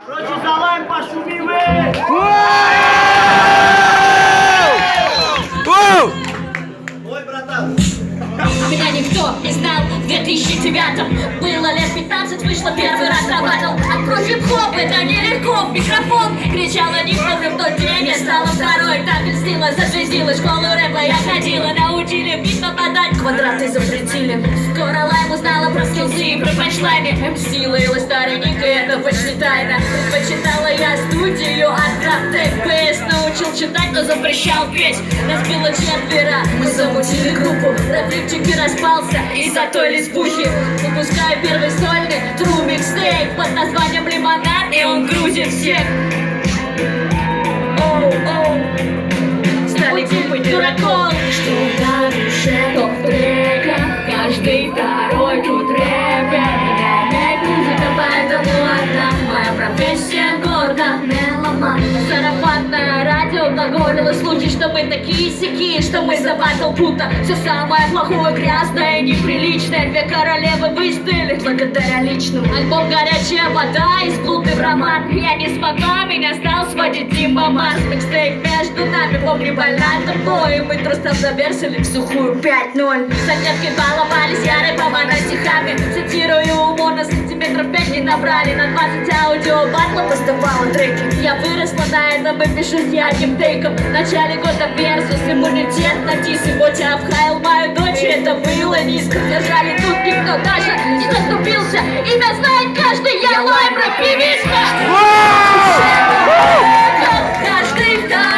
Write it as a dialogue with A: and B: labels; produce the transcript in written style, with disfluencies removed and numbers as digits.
A: Короче, залаем, пошумим! Ой, братан!
B: Меня никто не знал в 2009-м. Было лет 15, вышло первый раз на батл. Открой хип-хоп, это нелегко, в микрофон кричала, не помню, в тот день я стала второй. Так льстила, зазвездила, школу рэпа я ходила. Научили бит попадать, квадраты запретили. Скоро Лайм узнала про скиллзы и про панчлайны. МС ловила старенькая, это почти тайна. Предпочитала я студию, а драфт ПС научил читать, но запрещал петь. Нас было четверо, мы замутили группу. Рэп-лифчик распался из-за той лесбухи. Выпускаю первый сольный True Mixtape под названием Лимонад, и он грузит всех. Оу-оу, стали группой дураков. Что на душе, то в треках. Каждый второй тут рэпер. Меня имеет музыка, поэтому одна моя профессия гордо меломан. Сарафанное радио глаголило случай, что мы такие сяки, что мы за батл будто все самое плохое, грязное и неприличное. Две королевы выстояли благодаря личному. Альбом «Горячая вода» из блудный роман. Я не смогла, меня стал сводить Дима Марс. Микстейп между нами, помню, больна тобой. Мы трусом завершили в сухую 5-0. Соседки баловались ярой помада стихами. Цитирую уму, на сантиметров 5 не набрали. На 20 аудио батла поставала треки. Я выросла на этом и пишу я одним тейком. В начале года версус, иммунитет на дис. И вот я обхаял мою дочь, и это было низко. Держали тут никто даже не заступился. Имя знает каждый, я Лайм рэп-певичка. Каждый второй.